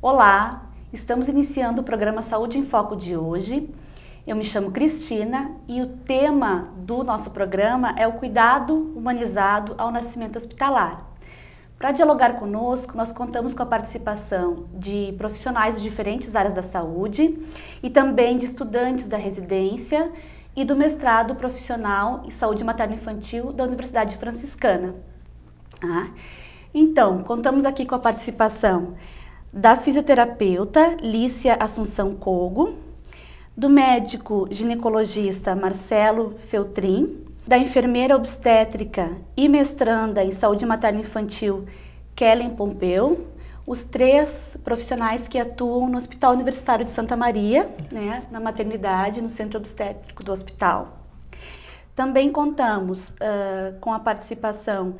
Olá, estamos iniciando o programa Saúde em Foco de hoje. Eu me chamo Cristina e o tema do nosso programa é o cuidado humanizado ao nascimento hospitalar. Para dialogar conosco, nós contamos com a participação de profissionais de diferentes áreas da saúde e também de estudantes da residência e do mestrado profissional em saúde materno-infantil da Universidade Franciscana. Então, contamos aqui com a participação da fisioterapeuta Lícia Assunção Cogo, do médico ginecologista Marcelo Feltrin, da enfermeira obstétrica e mestranda em saúde materno-infantil Kellen Pompeu, os três profissionais que atuam no Hospital Universitário de Santa Maria, na maternidade, no centro obstétrico do hospital. Também contamos com a participação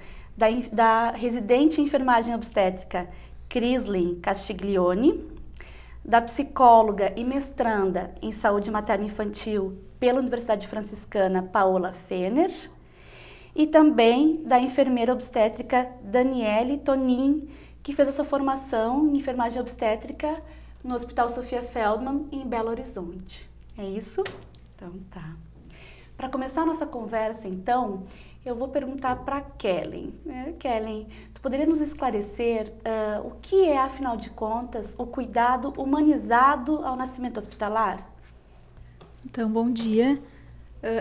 da residente em enfermagem obstétrica Crislin Castiglione, da psicóloga e mestranda em saúde materno-infantil pela Universidade Franciscana Paola Fener e também da enfermeira obstétrica Daniele Tonin, que fez a sua formação em enfermagem obstétrica no Hospital Sofia Feldman, em Belo Horizonte. É isso? Então tá. Para começar a nossa conversa, então, eu vou perguntar para Kellen. Kellen, tu poderia nos esclarecer o que é, afinal de contas, o cuidado humanizado ao nascimento hospitalar? Então, bom dia.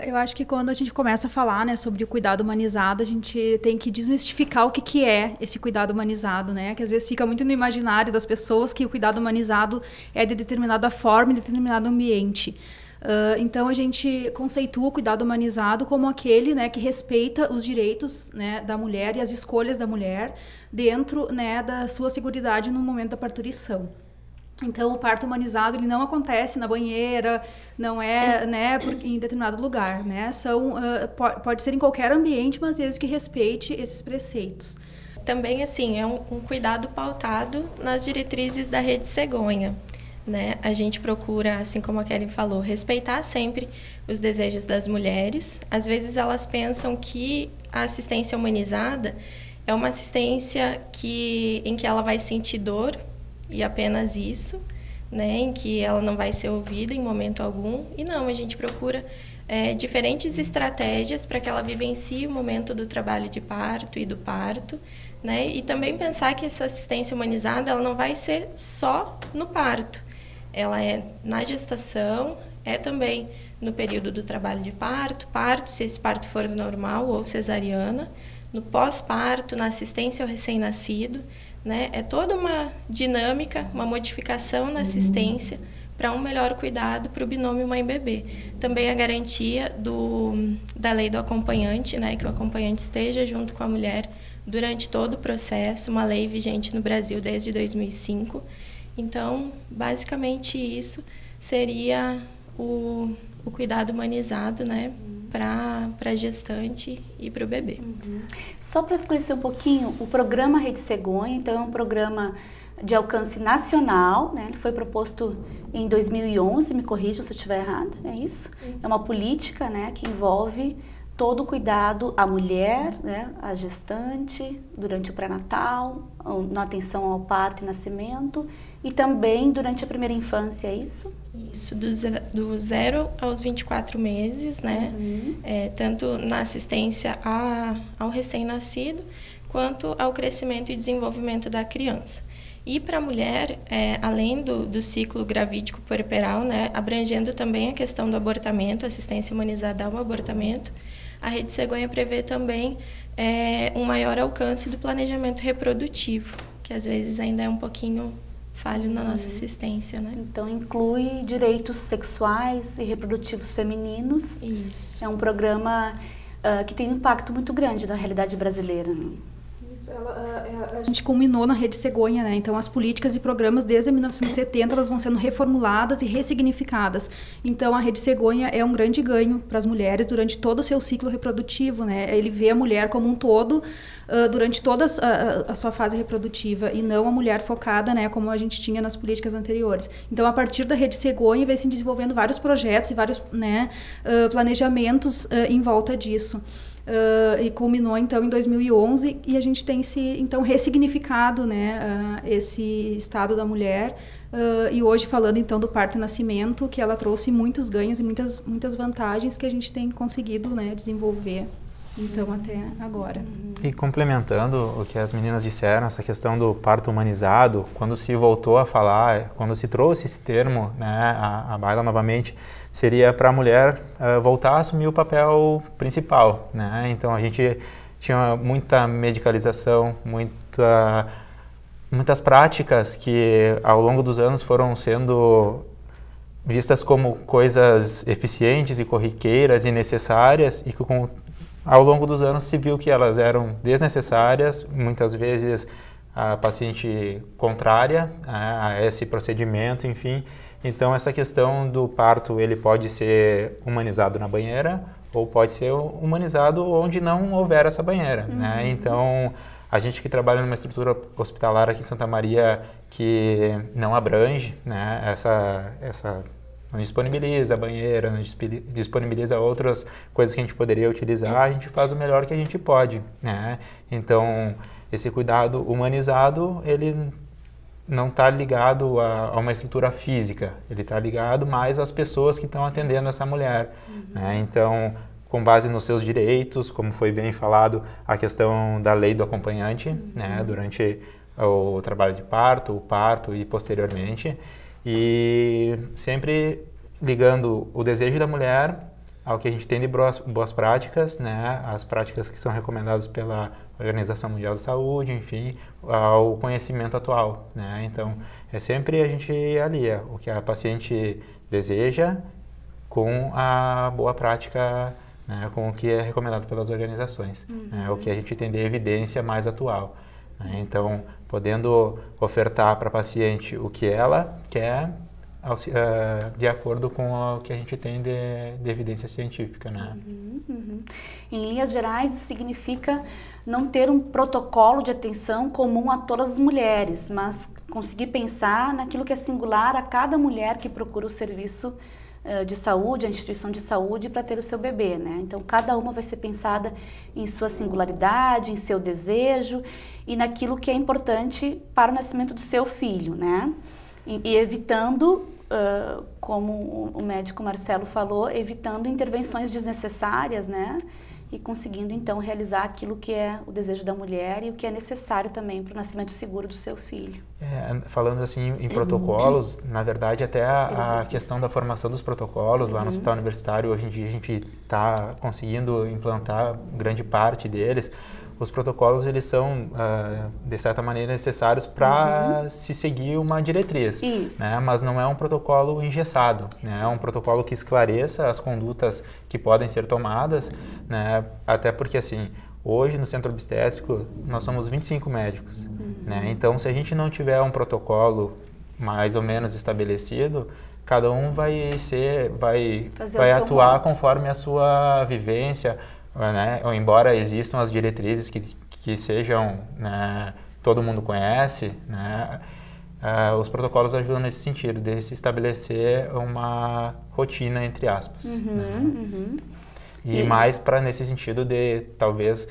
Eu acho que quando a gente começa a falar, sobre o cuidado humanizado, a gente tem que desmistificar o que é esse cuidado humanizado, que às vezes fica muito no imaginário das pessoas que o cuidado humanizado é de determinada forma, em determinado ambiente. Então, a gente conceitua o cuidado humanizado como aquele que respeita os direitos da mulher e as escolhas da mulher dentro da sua seguridade no momento da parturição. Então, o parto humanizado ele não acontece na banheira, não é em determinado lugar. Pode ser em qualquer ambiente, mas desde que respeite esses preceitos. Também, assim, é um cuidado pautado nas diretrizes da Rede Cegonha. A gente procura, assim como a Kellen falou, respeitar sempre os desejos das mulheres. Às vezes elas pensam que a assistência humanizada é uma assistência em que ela vai sentir dor, e apenas isso, em que ela não vai ser ouvida em momento algum. E não, a gente procura diferentes estratégias para que ela vivencie o momento do trabalho de parto e do parto, e também pensar que essa assistência humanizada ela não vai ser só no parto. Ela é na gestação, é também no período do trabalho de parto, se esse parto for normal ou cesariana, no pós-parto, na assistência ao recém-nascido. É toda uma dinâmica, uma modificação na assistência para um melhor cuidado para o binômio mãe-bebê. Também a garantia da lei do acompanhante, que o acompanhante esteja junto com a mulher durante todo o processo, uma lei vigente no Brasil desde 2005. Então, basicamente isso seria o cuidado humanizado, para a gestante e para o bebê. Só para esclarecer um pouquinho, o programa Rede Cegonha, então, é um programa de alcance nacional, Ele foi proposto em 2011, me corrijam se eu estiver errada, é isso? É uma política, que envolve todo o cuidado à mulher, à gestante, durante o pré-natal, na atenção ao parto e nascimento, e também durante a primeira infância, é isso? Isso, do 0 aos 24 meses, tanto na assistência ao recém-nascido, quanto ao crescimento e desenvolvimento da criança. E para a mulher, além do ciclo gravídico puerperal, abrangendo também a questão do abortamento, assistência humanizada ao abortamento, a Rede Cegonha prevê também um maior alcance do planejamento reprodutivo, que às vezes ainda é um pouquinho falho na nossa assistência. Então, inclui direitos sexuais e reprodutivos femininos. Isso. É um programa que tem um impacto muito grande na realidade brasileira. A gente culminou na Rede Cegonha, Então, as políticas e programas desde 1970 elas vão sendo reformuladas e ressignificadas. Então, a Rede Cegonha é um grande ganho para as mulheres durante todo o seu ciclo reprodutivo, Ele vê a mulher como um todo durante toda a sua fase reprodutiva e não a mulher focada, como a gente tinha nas políticas anteriores. Então, a partir da Rede Cegonha, vai se desenvolvendo vários projetos e vários planejamentos em volta disso. e culminou então em 2011 e a gente tem então ressignificado, né, esse estado da mulher e hoje falando então do parto e nascimento, que ela trouxe muitos ganhos e muitas vantagens que a gente tem conseguido, né, desenvolver então até agora. E complementando o que as meninas disseram, essa questão do parto humanizado, quando se voltou a falar, quando se trouxe esse termo, né, à baila novamente, seria para a mulher voltar a assumir o papel principal, né? Então a gente tinha muita medicalização, muitas práticas que ao longo dos anos foram sendo vistas como coisas eficientes e corriqueiras e necessárias e que ao longo dos anos se viu que elas eram desnecessárias, muitas vezes a paciente contrária a esse procedimento, enfim. Então essa questão do parto, ele pode ser humanizado na banheira ou pode ser humanizado onde não houver essa banheira, né? Então a gente que trabalha numa estrutura hospitalar aqui em Santa Maria que não abrange, né, não disponibiliza a banheira, não disponibiliza outras coisas que a gente poderia utilizar, a gente faz o melhor que a gente pode, né? Então, esse cuidado humanizado, ele não está ligado a uma estrutura física, ele está ligado mais às pessoas que estão atendendo essa mulher, né? Então, com base nos seus direitos, como foi bem falado, a questão da lei do acompanhante, né, durante o trabalho de parto, o parto e posteriormente, e sempre ligando o desejo da mulher ao que a gente tem de boas práticas, né, as práticas que são recomendadas pela Organização Mundial de Saúde, enfim, ao conhecimento atual, né? Então, é sempre a gente alia o que a paciente deseja com a boa prática, né, com o que é recomendado pelas organizações, né, o que a gente tem de evidência mais atual, né? Então, podendo ofertar para a paciente o que ela quer, de acordo com o que a gente tem de evidência científica, né? Em linhas gerais, isso significa não ter um protocolo de atenção comum a todas as mulheres, mas conseguir pensar naquilo que é singular a cada mulher que procura o serviço de saúde, a instituição de saúde para ter o seu bebê, né? Então, cada uma vai ser pensada em sua singularidade, em seu desejo e naquilo que é importante para o nascimento do seu filho, né? E evitando, como o médico Marcelo falou, evitando intervenções desnecessárias, né? E conseguindo, então, realizar aquilo que é o desejo da mulher e o que é necessário também para o nascimento seguro do seu filho. Falando assim em protocolos, na verdade, até a questão da formação dos protocolos lá no Hospital Universitário, hoje em dia a gente está conseguindo implantar grande parte deles. Os protocolos, eles são, de certa maneira, necessários para se seguir uma diretriz, né? Mas não é um protocolo engessado, né? É um protocolo que esclareça as condutas que podem ser tomadas, né? Até porque, assim, hoje no centro obstétrico nós somos 25 médicos, né? Então, se a gente não tiver um protocolo mais ou menos estabelecido, cada um vai atuar conforme a sua vivência, né? Ou embora existam as diretrizes que sejam, né, todo mundo conhece, né? Os protocolos ajudam nesse sentido, de se estabelecer uma rotina, entre aspas. Né? E mais para nesse sentido de, talvez,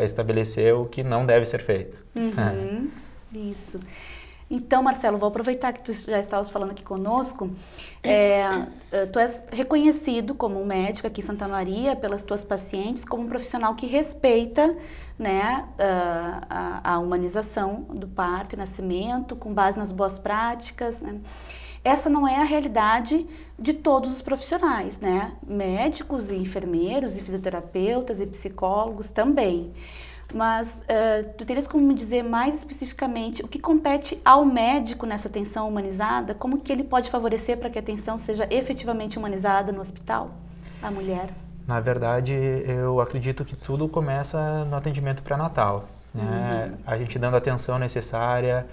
estabelecer o que não deve ser feito. Isso. Então, Marcelo, vou aproveitar que tu já estavas falando aqui conosco. Tu és reconhecido como um médico aqui em Santa Maria pelas tuas pacientes como um profissional que respeita, né, a humanização do parto e nascimento com base nas boas práticas, né? Essa não é a realidade de todos os profissionais, né? Médicos e enfermeiros e fisioterapeutas e psicólogos também. Mas tu terias como me dizer mais especificamente o que compete ao médico nessa atenção humanizada? Como que ele pode favorecer para que a atenção seja efetivamente humanizada no hospital, a mulher? Na verdade, eu acredito que tudo começa no atendimento pré-natal, né? A gente dando a atenção necessária,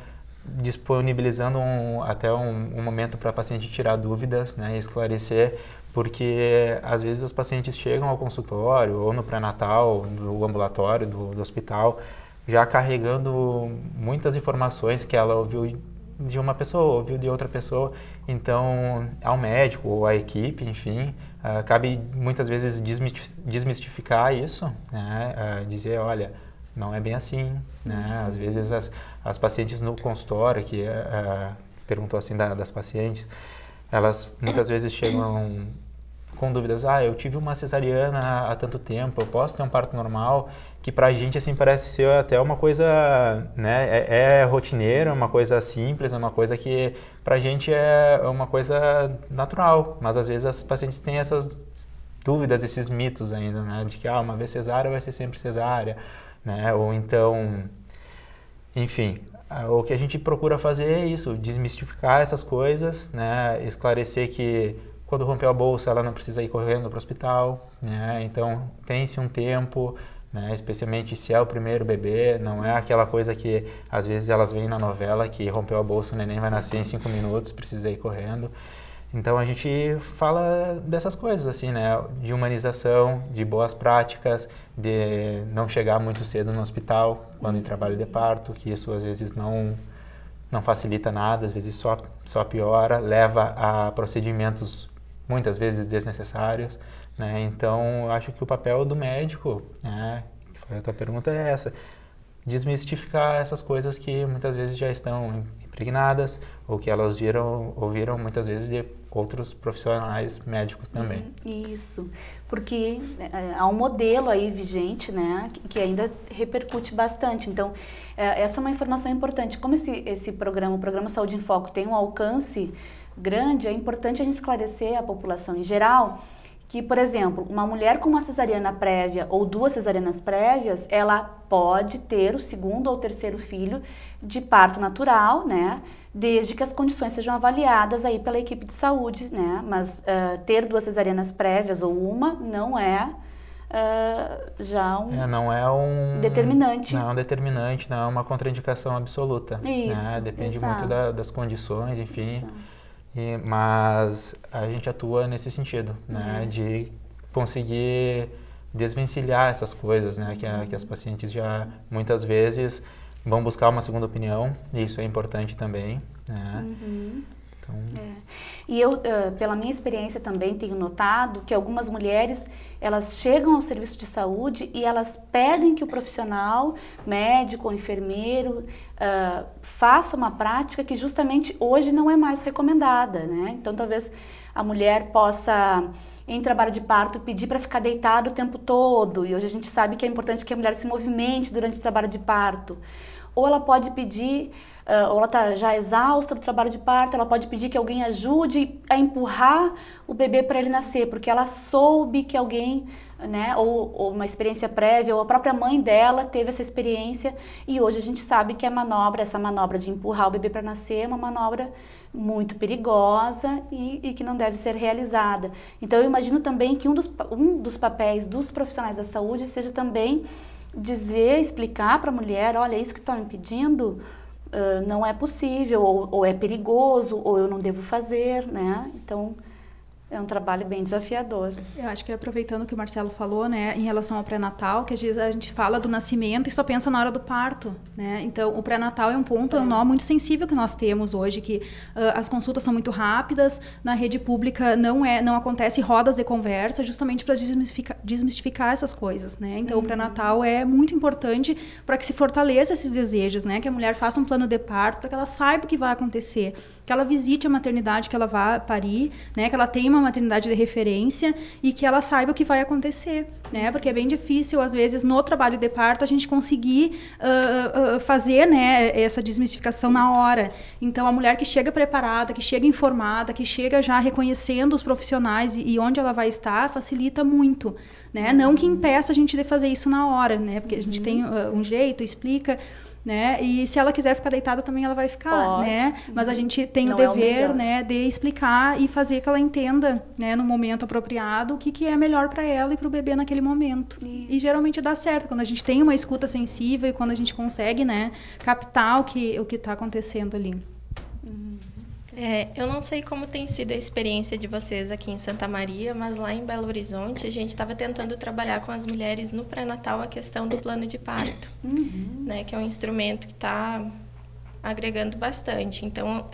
disponibilizando até um momento para a paciente tirar dúvidas, né, e esclarecer, porque às vezes as pacientes chegam ao consultório ou no pré-natal, do ambulatório, do hospital, já carregando muitas informações que ela ouviu de uma pessoa, ouviu de outra pessoa. Então, ao médico ou à equipe, enfim, cabe muitas vezes desmistificar isso, né? Dizer, olha, não é bem assim, né? Às vezes as pacientes no consultório, que perguntou assim das pacientes, elas muitas vezes chegam com dúvidas, eu tive uma cesariana há tanto tempo, eu posso ter um parto normal? Que pra gente, assim, parece ser até uma coisa, né, é rotineira, uma coisa simples, uma coisa que pra gente é uma coisa natural, mas às vezes as pacientes têm essas dúvidas, esses mitos ainda, né, de que, uma vez cesárea vai ser sempre cesárea, né, ou então, enfim, o que a gente procura fazer é isso, desmistificar essas coisas, né, esclarecer que quando rompeu a bolsa ela não precisa ir correndo para o hospital, né, então tem-se um tempo, né, especialmente se é o primeiro bebê, não é aquela coisa que às vezes elas veem na novela que rompeu a bolsa, o neném vai nascer em 5 minutos, precisa ir correndo. Então a gente fala dessas coisas assim, né, de humanização, de boas práticas, de não chegar muito cedo no hospital quando em trabalho de parto, que isso às vezes não facilita nada, às vezes só piora, leva a procedimentos muitas vezes desnecessários. Né? Então, eu acho que o papel do médico, né, a tua pergunta é essa, desmistificar essas coisas que muitas vezes já estão impregnadas ou que elas ouviram muitas vezes de outros profissionais médicos também. Isso, porque há um modelo aí vigente, né, que ainda repercute bastante. Então, essa é uma informação importante. Como esse programa, o Programa Saúde em Foco, tem um alcance grande, é importante a gente esclarecer a população em geral que, por exemplo, uma mulher com uma cesariana prévia ou 2 cesarianas prévias, ela pode ter o 2º ou 3º filho de parto natural, né? Desde que as condições sejam avaliadas aí pela equipe de saúde, né? Mas ter 2 cesarianas prévias ou uma não é já não é um determinante. Não é um determinante, não é uma contraindicação absoluta. Isso, né? Depende exato. muito das condições, enfim. Exato. Mas a gente atua nesse sentido, né, de conseguir desvencilhar essas coisas, né, que as pacientes já muitas vezes vão buscar uma segunda opinião, e isso é importante também, né. Então... E eu, pela minha experiência também, tenho notado que algumas mulheres, elas chegam ao serviço de saúde e elas pedem que o profissional, médico ou enfermeiro, faça uma prática que justamente hoje não é mais recomendada, né? Então, talvez a mulher possa, em trabalho de parto, pedir para ficar deitada o tempo todo, e hoje a gente sabe que é importante que a mulher se movimente durante o trabalho de parto. Ou ela pode pedir, ou ela está já exausta do trabalho de parto, ela pode pedir que alguém ajude a empurrar o bebê para ele nascer, porque ela soube que alguém, né, ou uma experiência prévia, ou a própria mãe dela teve essa experiência, e hoje a gente sabe que essa manobra de empurrar o bebê para nascer é uma manobra muito perigosa e que não deve ser realizada. Então eu imagino também que um dos papéis dos profissionais da saúde seja também explicar para a mulher, olha, isso que está me pedindo não é possível, ou é perigoso, ou eu não devo fazer, né? Então, é um trabalho bem desafiador. Eu acho que aproveitando o que o Marcelo falou, né, em relação ao pré-natal, que às vezes a gente fala do nascimento e só pensa na hora do parto, né? Então, o pré-natal é um nó muito sensível que nós temos hoje, que as consultas são muito rápidas, na rede pública não acontece rodas de conversa, justamente para desmistificar essas coisas, né? Então, o pré-natal é muito importante para que se fortaleça esses desejos, né? Que a mulher faça um plano de parto, para que ela saiba o que vai acontecer, que ela visite a maternidade que ela vai parir, né? Que ela tenha uma maternidade de referência e que ela saiba o que vai acontecer, né? Porque é bem difícil, às vezes, no trabalho de parto, a gente conseguir fazer, né, essa desmistificação na hora. Então, a mulher que chega preparada, que chega informada, que chega já reconhecendo os profissionais e onde ela vai estar, facilita muito, né? Não que impeça a gente de fazer isso na hora, né? Porque a gente tem um jeito, explica, né? E se ela quiser ficar deitada também ela vai ficar, né? Mas a gente tem o dever, né, de explicar e fazer que ela entenda, né, no momento apropriado o que é melhor para ela e para o bebê naquele momento. E geralmente dá certo quando a gente tem uma escuta sensível e quando a gente consegue, né, captar o que está acontecendo ali. Eu não sei como tem sido a experiência de vocês aqui em Santa Maria, mas lá em Belo Horizonte a gente estava tentando trabalhar com as mulheres no pré-natal a questão do plano de parto, né, que é um instrumento que está agregando bastante. Então,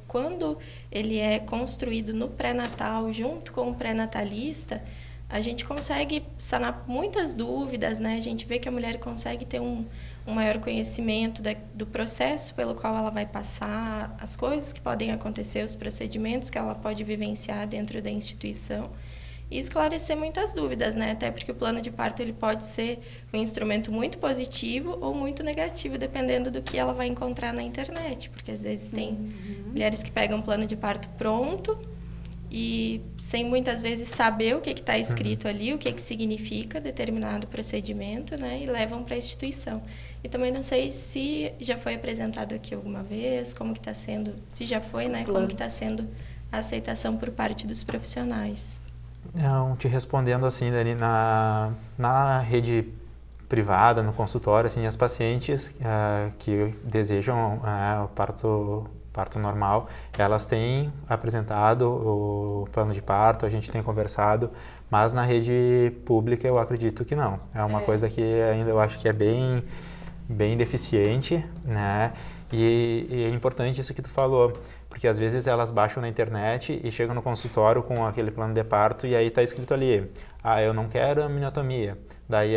quando ele é construído no pré-natal, junto com o pré-natalista, a gente consegue sanar muitas dúvidas, né? A gente vê que a mulher consegue ter um maior conhecimento do processo pelo qual ela vai passar, as coisas que podem acontecer, os procedimentos que ela pode vivenciar dentro da instituição e esclarecer muitas dúvidas, né? Até porque o plano de parto ele pode ser um instrumento muito positivo ou muito negativo, dependendo do que ela vai encontrar na internet, porque às vezes tem mulheres que pegam um plano de parto pronto e sem muitas vezes saber o que está escrito ali, o que significa determinado procedimento, né? E levam para a instituição. E também não sei se já foi apresentado aqui alguma vez, como que está sendo, se já foi, né? Como que está sendo a aceitação por parte dos profissionais. Não, te respondendo assim, Dani, na rede privada, no consultório, assim, as pacientes que desejam o parto normal, elas têm apresentado o plano de parto, a gente tem conversado, mas na rede pública eu acredito que não. É uma coisa que ainda eu acho que é bem deficiente, né? E é importante isso que tu falou, porque às vezes elas baixam na internet e chegam no consultório com aquele plano de parto e aí está escrito ali, eu não quero amniotomia. Daí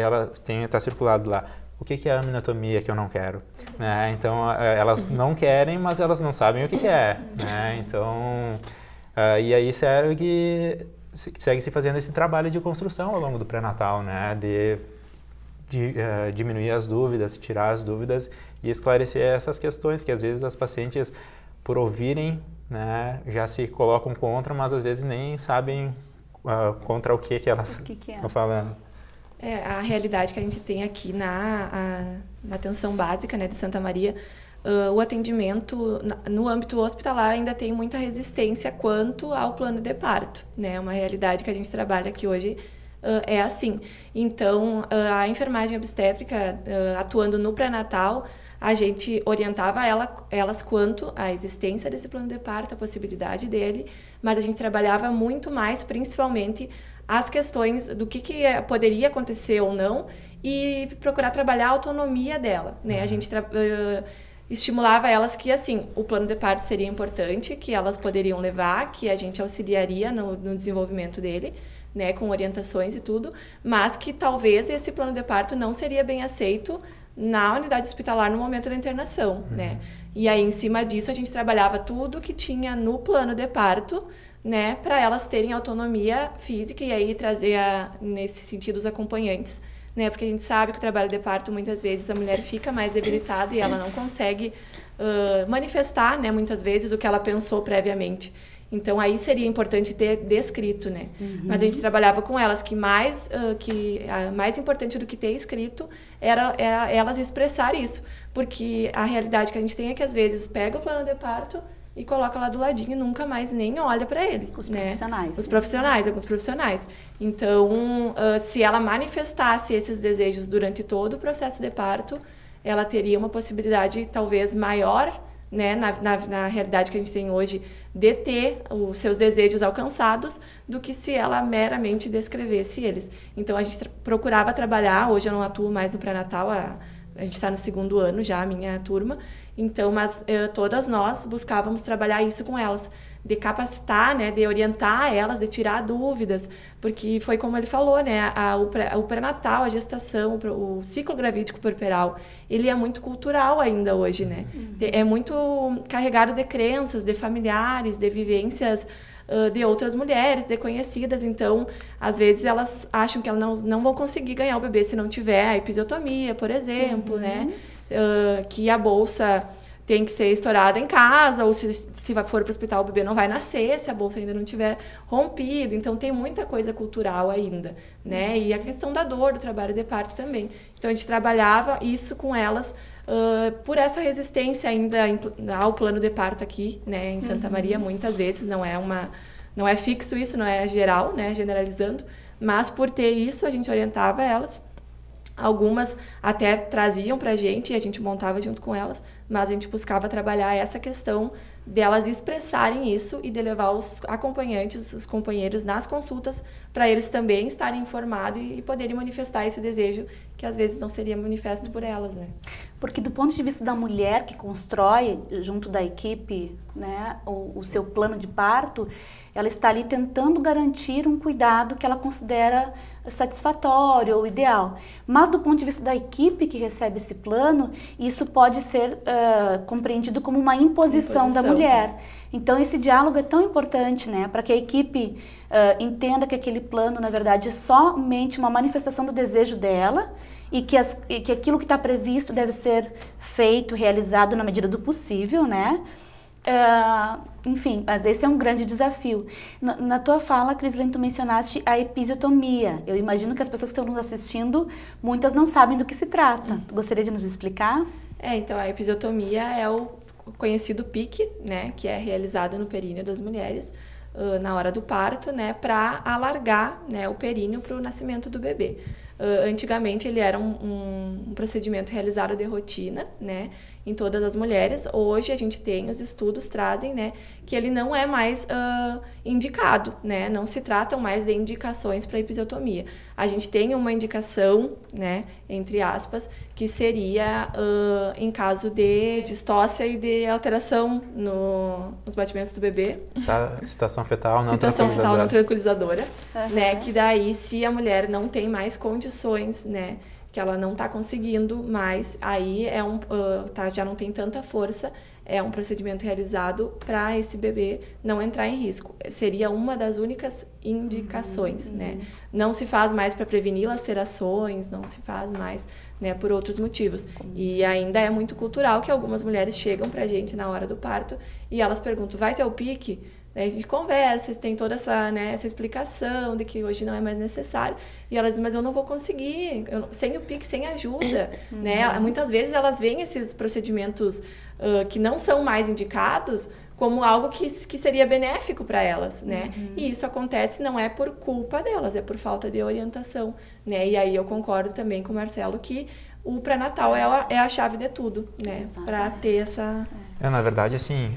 está circulado lá, o que é a amniotomia que eu não quero? Né? Então, elas não querem, mas elas não sabem o que é. Né? Então, e aí segue-se fazendo esse trabalho de construção ao longo do pré-natal, né? De diminuir as dúvidas, tirar as dúvidas e esclarecer essas questões que às vezes as pacientes, por ouvirem, né, já se colocam contra, mas às vezes nem sabem contra o que elas estão falando. A realidade que a gente tem aqui na atenção básica, né, de Santa Maria, o atendimento no âmbito hospitalar ainda tem muita resistência quanto ao plano de parto, né? Uma realidade que a gente trabalha aqui hoje é assim. Então, a enfermagem obstétrica, atuando no pré-natal, a gente orientava elas quanto à existência desse plano de parto, a possibilidade dele, mas a gente trabalhava muito mais, principalmente, as questões do que poderia acontecer ou não e procurar trabalhar a autonomia dela, né? A gente estimulava elas que, assim, o plano de parto seria importante, que elas poderiam levar, que a gente auxiliaria no desenvolvimento dele, né, com orientações e tudo, mas que talvez esse plano de parto não seria bem aceito na unidade hospitalar no momento da internação, né? E aí, em cima disso, a gente trabalhava tudo que tinha no plano de parto, né, para elas terem autonomia física e aí trazer, nesse sentido, os acompanhantes, né? Porque a gente sabe que o trabalho de parto, muitas vezes, a mulher fica mais debilitada e ela não consegue manifestar, né, muitas vezes, o que ela pensou previamente. Então, aí seria importante ter descrito, né? Mas a gente trabalhava com elas que mais importante do que ter escrito era elas expressar isso. Porque a realidade que a gente tem é que, às vezes, pega o plano de parto e coloca lá do ladinho e nunca mais nem olha para ele. Os né? profissionais. Os profissionais, alguns profissionais. Então, se ela manifestasse esses desejos durante todo o processo de parto, ela teria uma possibilidade talvez maior, né, na realidade que a gente tem hoje, de ter os seus desejos alcançados, do que se ela meramente descrevesse eles. Então, a gente procurava trabalhar, hoje eu não atuo mais no pré-natal, a gente está no 2º ano já, a minha turma, então, mas todas nós buscávamos trabalhar isso com elas, de capacitar, né, de orientar elas, de tirar dúvidas, porque foi como ele falou, né, o pré-natal, a gestação, o ciclo gravídico puerperal, ele é muito cultural ainda hoje, né? É muito carregado de crenças, de familiares, de vivências de outras mulheres, de conhecidas. Então, às vezes elas acham que elas não vão conseguir ganhar o bebê se não tiver a episiotomia, por exemplo, né? Que a bolsa tem que ser estourada em casa, ou se for para o hospital, o bebê não vai nascer se a bolsa ainda não tiver rompido. Então, tem muita coisa cultural ainda, né? E a questão da dor, do trabalho de parto também. Então, a gente trabalhava isso com elas por essa resistência ainda ao plano de parto aqui, né? Em Santa Maria, muitas vezes, não é fixo isso, não é geral, né? Generalizando, mas por ter isso, a gente orientava elas. Algumas até traziam para a gente e a gente montava junto com elas, mas a gente buscava trabalhar essa questão delas expressarem isso e de levar os acompanhantes, os companheiros nas consultas, para eles também estarem informados e poderem manifestar esse desejo que às vezes não seria manifesto por elas, né? Porque do ponto de vista da mulher que constrói junto da equipe, né, o seu plano de parto, ela está ali tentando garantir um cuidado que ela considera satisfatório ou ideal. Mas do ponto de vista da equipe que recebe esse plano, isso pode ser compreendido como uma imposição da mulher. Então esse diálogo é tão importante, né, para que a equipe entenda que aquele plano, na verdade, é somente uma manifestação do desejo dela e que aquilo que está previsto deve ser feito, realizado na medida do possível, né? Enfim, mas esse é um grande desafio. Na tua fala, Crislene, tu mencionaste a episiotomia. Eu imagino que as pessoas que estão nos assistindo, muitas não sabem do que se trata. Tu gostaria de nos explicar? Então a episiotomia é o conhecido PIC, né, que é realizado no períneo das mulheres na hora do parto, né, para alargar, né, o períneo para o nascimento do bebê. Antigamente ele era um procedimento realizado de rotina, né, em todas as mulheres. Hoje a gente tem, os estudos trazem, né, que ele não é mais indicado, né, não se tratam mais de indicações para episiotomia. A gente tem uma indicação, né, entre aspas, que seria em caso de distócia e de alteração nos batimentos do bebê. Situação fetal não tranquilizadora, né, que daí se a mulher não tem mais condições, né, que ela não está conseguindo mais, aí já não tem tanta força, é um procedimento realizado para esse bebê não entrar em risco. Seria uma das únicas indicações, né? Não se faz mais para prevenir lacerações, não se faz mais, né, por outros motivos. E ainda é muito cultural que algumas mulheres chegam para a gente na hora do parto e elas perguntam, vai ter o PIC? Daí a gente conversa, tem toda essa, né, essa explicação de que hoje não é mais necessário. E elas dizem, mas eu não vou conseguir, sem o PIC, sem ajuda. Né? Muitas vezes elas veem esses procedimentos que não são mais indicados como algo que seria benéfico para elas. Né? E isso acontece não é por culpa delas, é por falta de orientação. Né? E aí eu concordo também com o Marcelo que o pré-natal é a chave de tudo, né? Para ter essa... Na verdade, assim...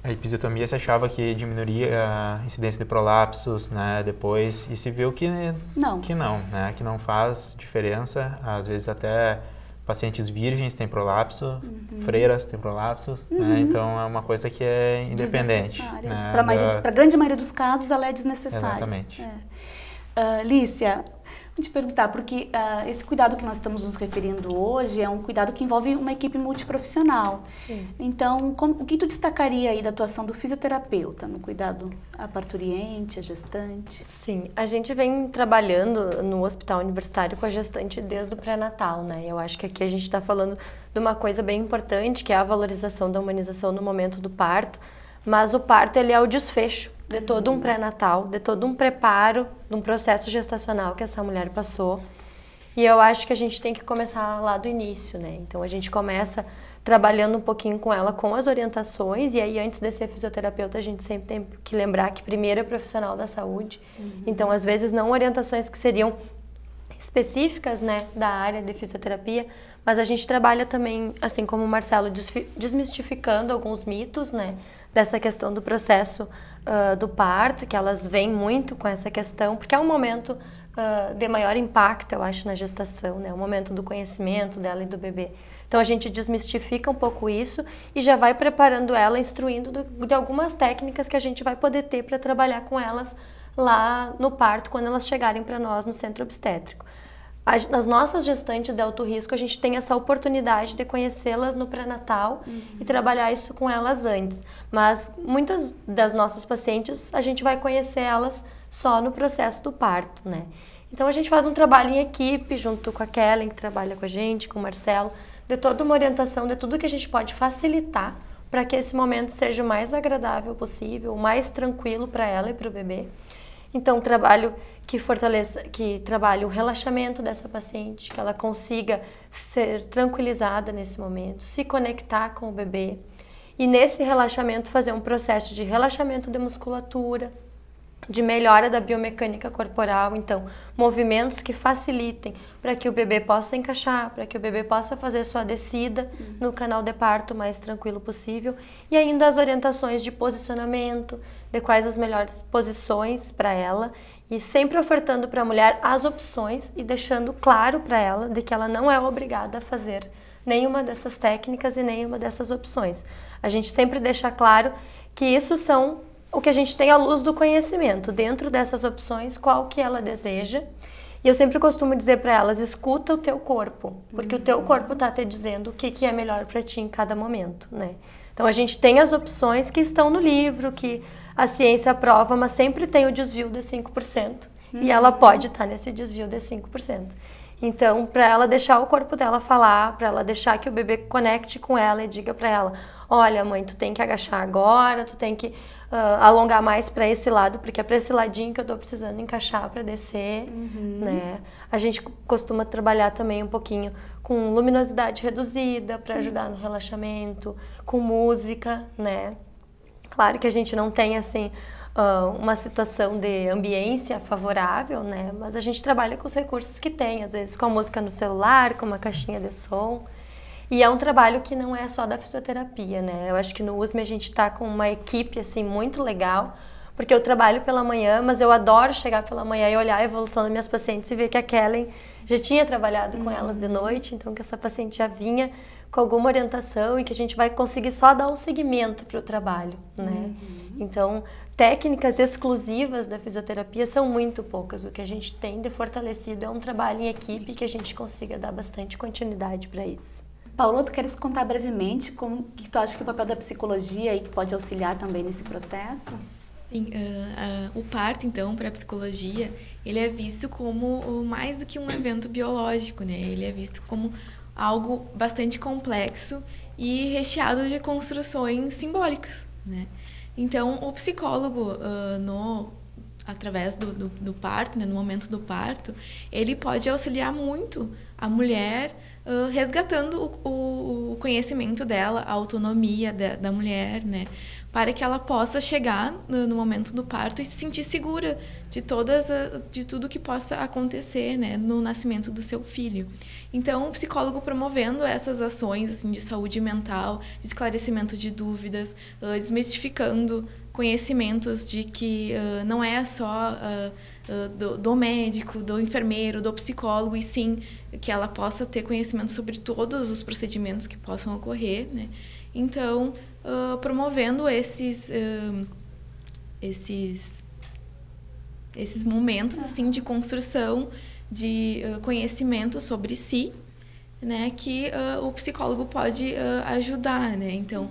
A episiotomia se achava que diminuiria a incidência de prolapsos, né, depois, e se viu que não, né, que não faz diferença. Às vezes até pacientes virgens têm prolapso, freiras têm prolapso, né, então é uma coisa que é independente. Né, para a grande maioria dos casos ela é desnecessária. Exatamente. Lícia, vou te perguntar, porque esse cuidado que nós estamos nos referindo hoje é um cuidado que envolve uma equipe multiprofissional. Sim. Então, o que tu destacaria aí da atuação do fisioterapeuta no cuidado à parturiente, à gestante? Sim, a gente vem trabalhando no hospital universitário com a gestante desde o pré-natal, né? Eu acho que aqui a gente está falando de uma coisa bem importante, que é a valorização da humanização no momento do parto, mas o parto ele é o desfecho de todo um pré-natal, de todo um preparo, de um processo gestacional que essa mulher passou. E eu acho que a gente tem que começar lá do início, né? Então a gente começa trabalhando um pouquinho com ela, com as orientações, e aí antes de ser fisioterapeuta a gente sempre tem que lembrar que primeiro é profissional da saúde. Então às vezes não orientações que seriam específicas, né, da área de fisioterapia, mas a gente trabalha também, assim como o Marcelo, desmistificando alguns mitos, né, dessa questão do processo do parto, que elas vêm muito com essa questão, porque é um momento de maior impacto, eu acho, na gestação, né, o momento do conhecimento dela e do bebê. Então a gente desmistifica um pouco isso e já vai preparando ela, instruindo de algumas técnicas que a gente vai poder ter para trabalhar com elas lá no parto, quando elas chegarem para nós no centro obstétrico. Nas nossas gestantes de alto risco, a gente tem essa oportunidade de conhecê-las no pré-natal e trabalhar isso com elas antes. Mas muitas das nossas pacientes, a gente vai conhecer elas só no processo do parto, né? Então a gente faz um trabalho em equipe, junto com a Kellen, que trabalha com a gente, com o Marcelo, de toda uma orientação, de tudo que a gente pode facilitar para que esse momento seja o mais agradável possível, o mais tranquilo para ela e para o bebê. Então, trabalho que trabalhe o relaxamento dessa paciente, que ela consiga ser tranquilizada nesse momento, se conectar com o bebê. E nesse relaxamento fazer um processo de relaxamento de musculatura, de melhora da biomecânica corporal, então movimentos que facilitem para que o bebê possa encaixar, para que o bebê possa fazer sua descida no canal de parto o mais tranquilo possível, e ainda as orientações de posicionamento, de quais as melhores posições para ela, e sempre ofertando para a mulher as opções e deixando claro para ela de que ela não é obrigada a fazer nenhuma dessas técnicas e nenhuma dessas opções. A gente sempre deixa claro que isso são o que a gente tem à luz do conhecimento, dentro dessas opções, qual que ela deseja. E eu sempre costumo dizer para elas, escuta o teu corpo, porque o teu corpo está te dizendo o que é melhor para ti em cada momento, né? Então a gente tem as opções que estão no livro, que a ciência aprova, mas sempre tem o desvio de 5%. E ela pode estar nesse desvio de 5%. Então, para ela deixar o corpo dela falar, para ela deixar que o bebê conecte com ela e diga para ela, olha mãe, tu tem que agachar agora, tu tem que alongar mais para esse lado, porque é para esse ladinho que eu tô precisando encaixar para descer, né? A gente costuma trabalhar também um pouquinho com luminosidade reduzida para ajudar no relaxamento, com música, né? Claro que a gente não tem assim uma situação de ambiência favorável, né? Mas a gente trabalha com os recursos que tem, às vezes com a música no celular, com uma caixinha de som. E é um trabalho que não é só da fisioterapia, né? Eu acho que no USM a gente está com uma equipe assim muito legal, porque eu trabalho pela manhã, mas eu adoro chegar pela manhã e olhar a evolução das minhas pacientes e ver que a Kellen já tinha trabalhado com elas de noite, então que essa paciente já vinha com alguma orientação e que a gente vai conseguir só dar um segmento para o trabalho, né? Então, técnicas exclusivas da fisioterapia são muito poucas. O que a gente tem de fortalecido é um trabalho em equipe que a gente consiga dar bastante continuidade para isso. Paula, tu queres contar brevemente como que tu acha que o papel da psicologia aí que pode auxiliar também nesse processo? Sim, o parto, então, para a psicologia, ele é visto como mais do que um evento biológico, né? Ele é visto como algo bastante complexo e recheado de construções simbólicas, né? Então, o psicólogo, através do parto, né, no momento do parto, ele pode auxiliar muito a mulher resgatando o conhecimento dela, a autonomia da mulher, né, para que ela possa chegar no momento do parto e se sentir segura de tudo que possa acontecer, né, no nascimento do seu filho. Então, o psicólogo promovendo essas ações assim, de saúde mental, de esclarecimento de dúvidas, desmistificando conhecimentos de que não é só do médico, do enfermeiro, do psicólogo, e sim que ela possa ter conhecimento sobre todos os procedimentos que possam ocorrer, né? Então, promovendo esses momentos assim de construção de conhecimento sobre si, né, que o psicólogo pode ajudar, né? Então,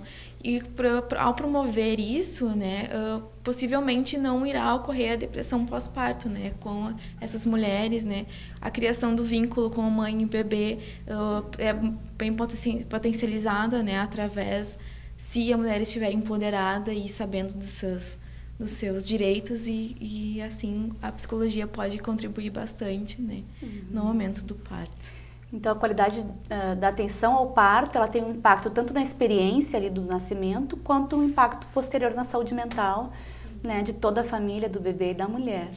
ao promover isso, né, possivelmente não irá ocorrer a depressão pós-parto, né, com essas mulheres, né? A criação do vínculo com a mãe e o bebê é bem potencializada, né, através, se a mulher estiver empoderada e sabendo dos seus direitos e assim a psicologia pode contribuir bastante, né, no momento do parto. Então, a qualidade da atenção ao parto, ela tem um impacto tanto na experiência ali do nascimento, quanto um impacto posterior na saúde mental, né, de toda a família, do bebê e da mulher.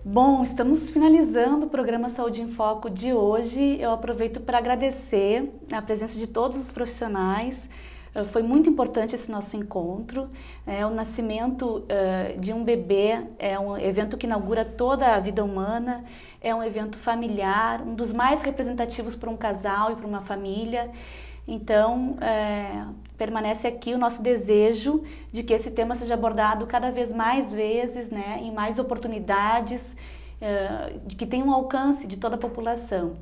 Bom, estamos finalizando o programa Saúde em Foco de hoje. Eu aproveito para agradecer a presença de todos os profissionais. Foi muito importante esse nosso encontro. O nascimento de um bebê é um evento que inaugura toda a vida humana, é um evento familiar, um dos mais representativos para um casal e para uma família. Então, permanece aqui o nosso desejo de que esse tema seja abordado cada vez mais vezes, né, em mais oportunidades, de que tenha um alcance de toda a população.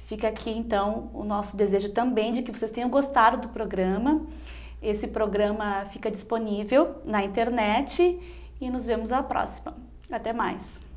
Fica aqui, então, o nosso desejo também de que vocês tenham gostado do programa. Esse programa fica disponível na internet e nos vemos à próxima. Até mais!